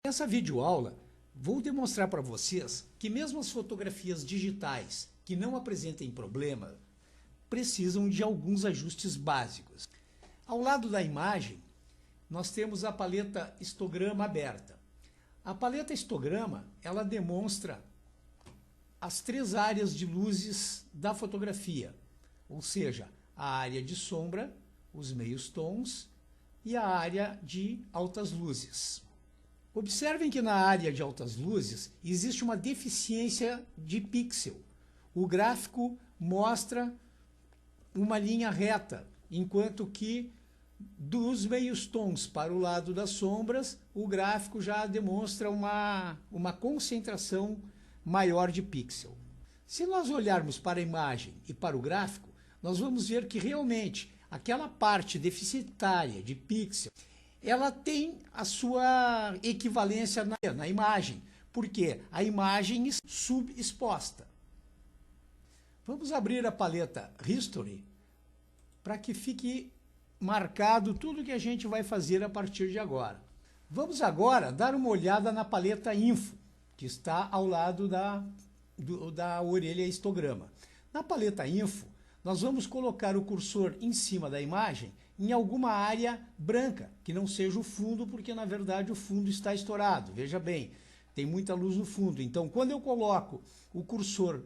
Nessa videoaula, vou demonstrar para vocês que mesmo as fotografias digitais que não apresentem problema, precisam de alguns ajustes básicos. Ao lado da imagem, nós temos a paleta histograma aberta. A paleta histograma, ela demonstra as três áreas de luzes da fotografia, ou seja, a área de sombra, os meios tons e a área de altas luzes. Observem que na área de altas luzes existe uma deficiência de pixel. O gráfico mostra uma linha reta, enquanto que dos meios tons para o lado das sombras, o gráfico já demonstra uma concentração maior de pixel. Se nós olharmos para a imagem e para o gráfico, nós vamos ver que realmente aquela parte deficitária de pixel, ela tem a sua equivalência na imagem, porque a imagem é subexposta. Vamos abrir a paleta History para que fique marcado tudo que a gente vai fazer a partir de agora. Vamos agora dar uma olhada na paleta Info, que está ao lado da orelha histograma. Na paleta Info, nós vamos colocar o cursor em cima da imagem em alguma área branca, que não seja o fundo, porque na verdade o fundo está estourado. Veja bem, tem muita luz no fundo. Então, quando eu coloco o cursor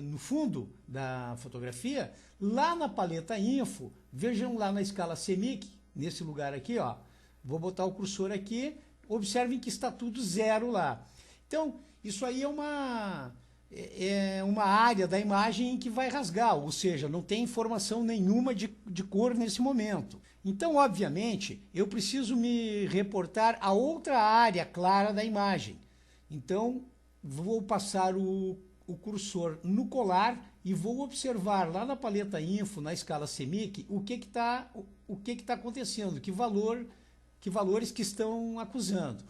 no fundo da fotografia, lá na paleta Info, vejam lá na escala CMYK, nesse lugar aqui, ó, vou botar o cursor aqui, observem que está tudo zero lá. Então, isso aí é uma área da imagem que vai rasgar, ou seja, não tem informação nenhuma de cor nesse momento. Então, obviamente, eu preciso me reportar a outra área clara da imagem. Então, vou passar o cursor no colar e vou observar lá na paleta Info, na escala CMYK, o que está acontecendo, que valores que estão acusando.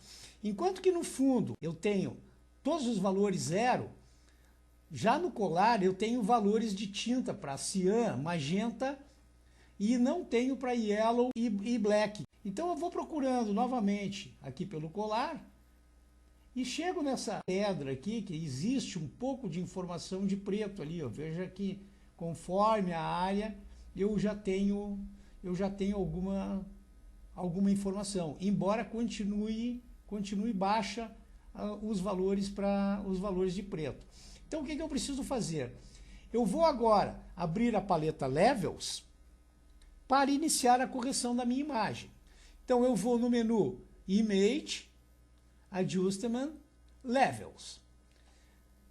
Enquanto que no fundo eu tenho todos os valores zero, já no colar eu tenho valores de tinta para cian, magenta e não tenho para yellow e black. Então eu vou procurando novamente aqui pelo colar e chego nessa pedra aqui que existe um pouco de informação de preto ali. Ó. Veja que conforme a área eu já tenho alguma informação, embora continue baixa os valores de preto. Então, o que eu preciso fazer? Eu vou agora abrir a paleta Levels para iniciar a correção da minha imagem. Então, eu vou no menu Image, Adjustment, Levels.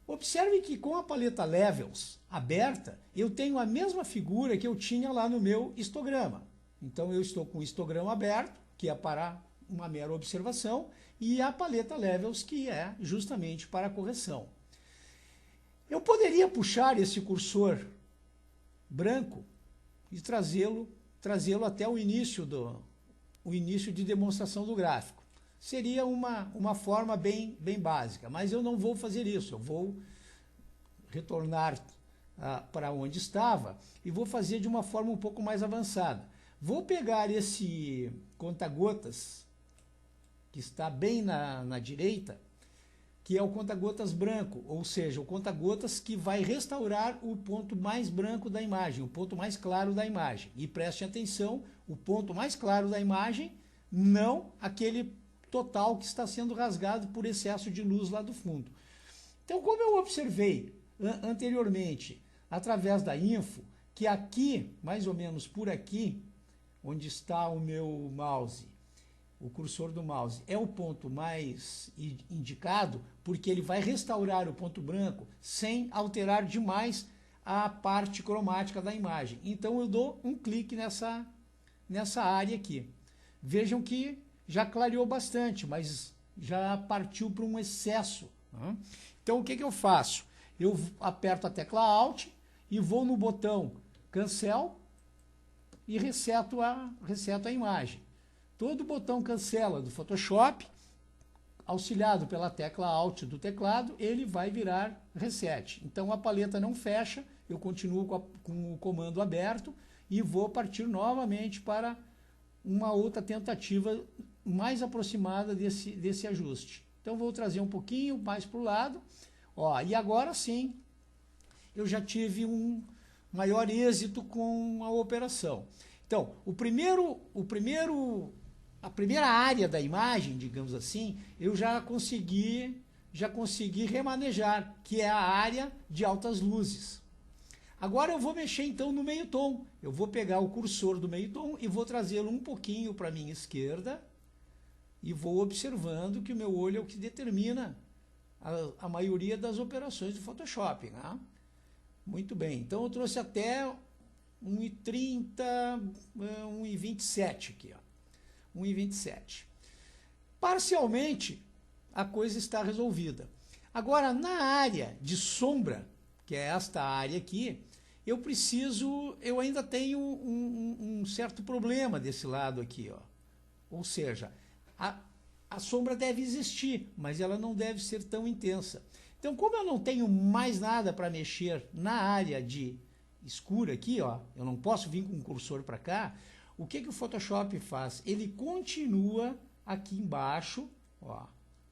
Observe que com a paleta Levels aberta, eu tenho a mesma figura que eu tinha lá no meu histograma. Então, eu estou com o histograma aberto, que é para uma mera observação, e a paleta Levels, que é justamente para a correção. Eu poderia puxar esse cursor branco e trazê-lo até o início de demonstração do gráfico. Seria uma forma bem básica, mas eu não vou fazer isso. Eu vou retornar para onde estava e vou fazer de uma forma um pouco mais avançada. Vou pegar esse conta-gotas, que está bem na direita, que é o conta-gotas branco, ou seja, o conta-gotas que vai restaurar o ponto mais branco da imagem, o ponto mais claro da imagem. E preste atenção, o ponto mais claro da imagem, não aquele total que está sendo rasgado por excesso de luz lá do fundo. Então, como eu observei anteriormente, através da Info, que aqui, mais ou menos por aqui, onde está o meu mouse, o cursor do mouse, é o ponto mais indicado, porque ele vai restaurar o ponto branco sem alterar demais a parte cromática da imagem. Então eu dou um clique nessa área aqui. Vejam que já clareou bastante, mas já partiu para um excesso. Né? Então o que eu faço? Eu aperto a tecla Alt e vou no botão Cancel e reseto a imagem. Todo botão cancela do Photoshop, auxiliado pela tecla Alt do teclado, ele vai virar Reset. Então a paleta não fecha, eu continuo com o comando aberto e vou partir novamente para uma outra tentativa mais aproximada desse ajuste. Então vou trazer um pouquinho mais para o lado. Ó, e agora sim, eu já tive um maior êxito com a operação. Então, a primeira área da imagem, digamos assim, eu já consegui remanejar, que é a área de altas luzes. Agora eu vou mexer então no meio tom. Eu vou pegar o cursor do meio tom e vou trazê-lo um pouquinho para a minha esquerda e vou observando que o meu olho é o que determina a maioria das operações do Photoshop, né? Muito bem, então eu trouxe até 1,30, 1,27 aqui, ó. 1,27. Parcialmente a coisa está resolvida. Agora na área de sombra, que é esta área aqui, eu ainda tenho um certo problema desse lado aqui, ó. Ou seja, a sombra deve existir, mas ela não deve ser tão intensa. Então, como eu não tenho mais nada para mexer na área de escura aqui, ó, eu não posso vir com o cursor para cá, o que o Photoshop faz? Ele continua aqui embaixo, ó,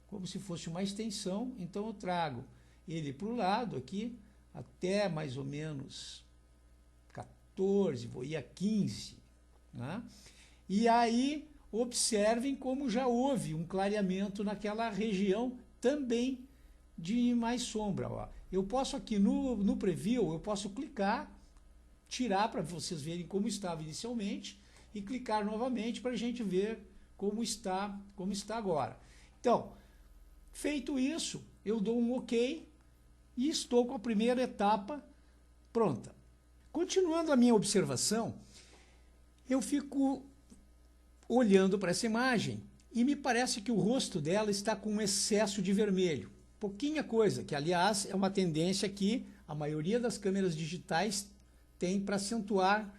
como se fosse uma extensão, então eu trago ele para o lado aqui, até mais ou menos 14, vou ir a 15, né? E aí observem como já houve um clareamento naquela região também de mais sombra, ó. Eu posso aqui no Preview, eu posso clicar, tirar para vocês verem como estava inicialmente e clicar novamente para a gente ver como está agora. Então, feito isso, eu dou um OK e estou com a primeira etapa pronta. Continuando a minha observação, eu fico olhando para essa imagem e me parece que o rosto dela está com um excesso de vermelho. Pouquinha coisa, que aliás é uma tendência que a maioria das câmeras digitais tem para acentuar,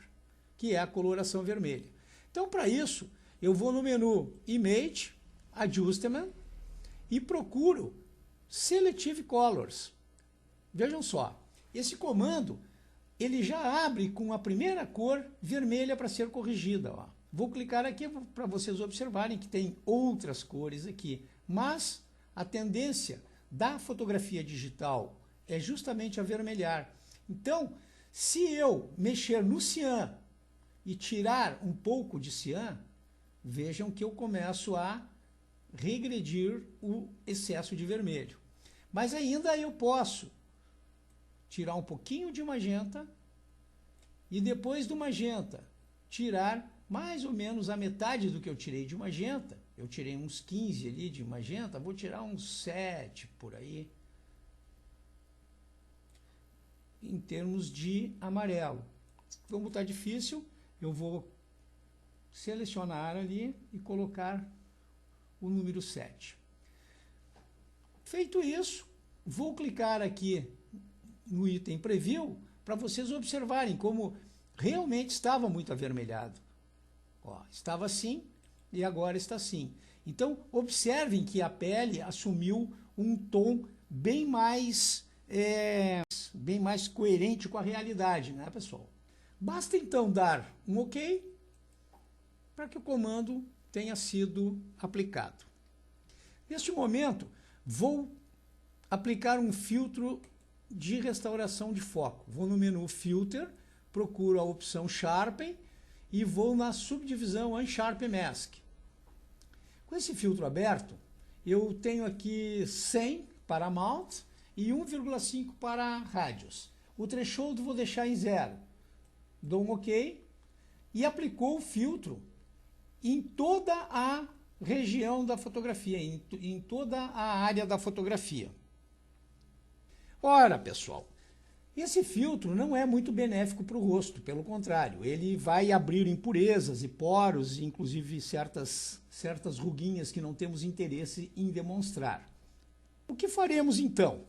que é a coloração vermelha. Então, para isso, eu vou no menu Image, Adjustment e procuro Selective Colors. Vejam só, esse comando ele já abre com a primeira cor vermelha para ser corrigida, ó. Vou clicar aqui para vocês observarem que tem outras cores aqui, mas a tendência da fotografia digital é justamente avermelhar. Então, se eu mexer no cian e tirar um pouco de cian, vejam que eu começo a regredir o excesso de vermelho. Mas ainda eu posso tirar um pouquinho de magenta e depois do magenta tirar mais ou menos a metade do que eu tirei de magenta. Eu tirei uns 15 ali de magenta, vou tirar uns 7 por aí, em termos de amarelo. Como está difícil, eu vou selecionar ali e colocar o número 7. Feito isso, vou clicar aqui no item Preview para vocês observarem como realmente estava muito avermelhado. Ó, estava assim e agora está assim. Então, observem que a pele assumiu um tom bem mais coerente com a realidade, né, pessoal? Basta então dar um OK para que o comando tenha sido aplicado. Neste momento, vou aplicar um filtro de restauração de foco. Vou no menu Filter, procuro a opção Sharpen e vou na subdivisão Unsharpen Mask. Com esse filtro aberto, eu tenho aqui 100 para Mount e 1,5 para Radius. O threshold vou deixar em 0. Dou um OK e aplicou o filtro em toda a região da fotografia, em toda a área da fotografia. Ora, pessoal, esse filtro não é muito benéfico para o rosto, pelo contrário, ele vai abrir impurezas e poros, inclusive certas ruguinhas que não temos interesse em demonstrar. O que faremos então?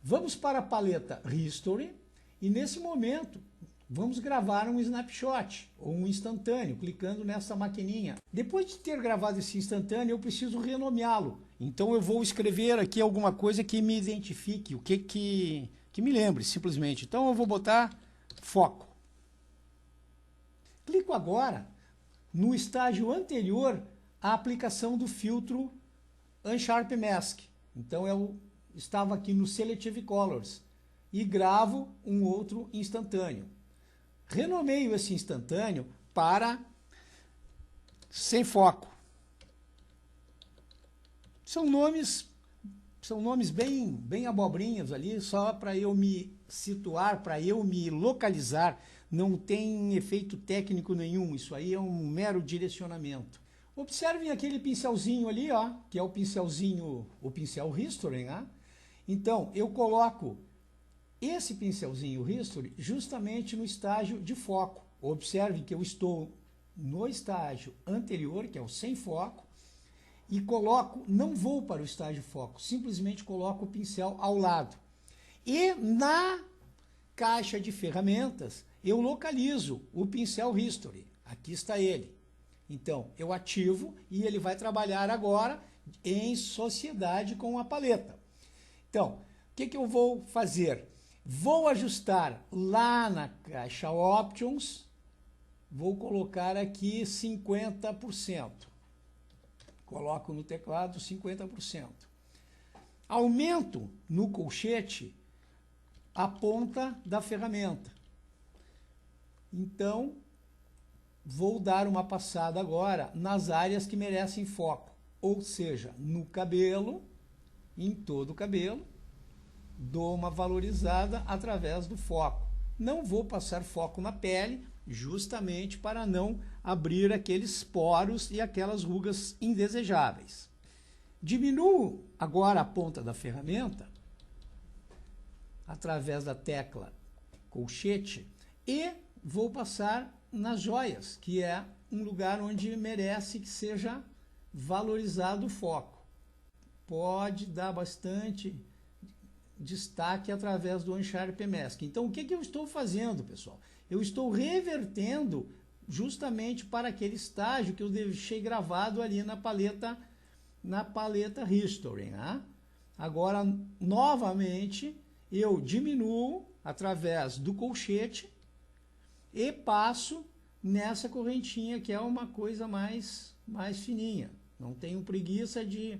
Vamos para a paleta History e nesse momento vamos gravar um snapshot ou um instantâneo, clicando nessa maquininha. Depois de ter gravado esse instantâneo, eu preciso renomeá-lo. Então eu vou escrever aqui alguma coisa que me identifique, o que me lembre, simplesmente. Então eu vou botar foco. Clico agora no estágio anterior a aplicação do filtro Unsharp Mask. Então eu estava aqui no Selective Colors e gravo um outro instantâneo. Renomeio esse instantâneo para sem foco. São nomes bem abobrinhas ali, só para eu me situar, para eu me localizar. Não tem efeito técnico nenhum, isso aí é um mero direcionamento. Observem aquele pincelzinho ali, ó, que é o pincelzinho, o pincel History, né? Então, eu coloco esse pincelzinho History justamente no estágio de foco. Observem que eu estou no estágio anterior, que é o sem foco, e coloco, não vou para o estágio de foco, simplesmente coloco o pincel ao lado. E na caixa de ferramentas, eu localizo o pincel History. Aqui está ele. Então, eu ativo e ele vai trabalhar agora em sociedade com a paleta. Então, o que eu vou fazer? Vou ajustar lá na caixa Options, vou colocar aqui 50%. Coloco no teclado 50%. Aumento no colchete a ponta da ferramenta. Então, vou dar uma passada agora nas áreas que merecem foco, ou seja, no cabelo, em todo o cabelo, dou uma valorizada através do foco. Não vou passar foco na pele, justamente para não abrir aqueles poros e aquelas rugas indesejáveis. Diminuo agora a ponta da ferramenta, através da tecla colchete, e vou passar nas joias, que é um lugar onde merece que seja valorizado o foco. Pode dar bastante destaque através do Unsharp Mask. Então, o que eu estou fazendo, pessoal? Eu estou revertendo justamente para aquele estágio que eu deixei gravado ali na paleta History, né? Agora, novamente, eu diminuo através do colchete e passo nessa correntinha, que é uma coisa mais fininha. Não tenho preguiça de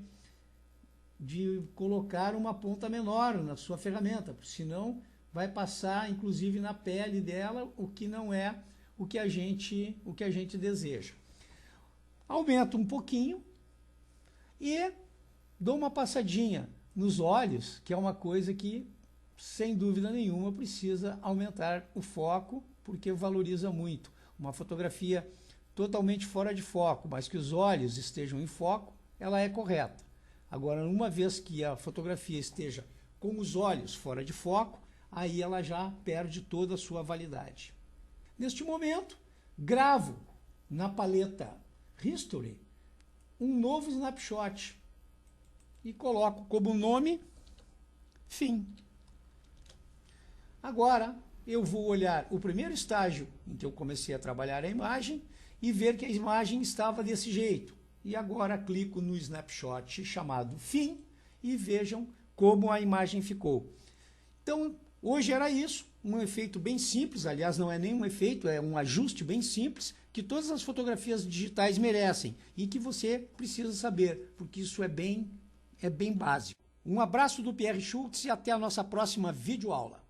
colocar uma ponta menor na sua ferramenta, porque senão vai passar, inclusive, na pele dela, o que não é o que a gente deseja. Aumento um pouquinho e dou uma passadinha nos olhos, que é uma coisa que, sem dúvida nenhuma, precisa aumentar o foco, porque valoriza muito. Uma fotografia totalmente fora de foco, mas que os olhos estejam em foco, ela é correta. Agora, uma vez que a fotografia esteja com os olhos fora de foco, aí ela já perde toda a sua validade. Neste momento, gravo na paleta History um novo snapshot e coloco como nome fim. Agora, eu vou olhar o primeiro estágio em que eu comecei a trabalhar a imagem e ver que a imagem estava desse jeito. E agora clico no snapshot chamado fim e vejam como a imagem ficou. Então, hoje era isso, um efeito bem simples, aliás, não é nem um efeito, é um ajuste bem simples, que todas as fotografias digitais merecem e que você precisa saber, porque isso é bem básico. Um abraço do Pierre Schultz e até a nossa próxima videoaula.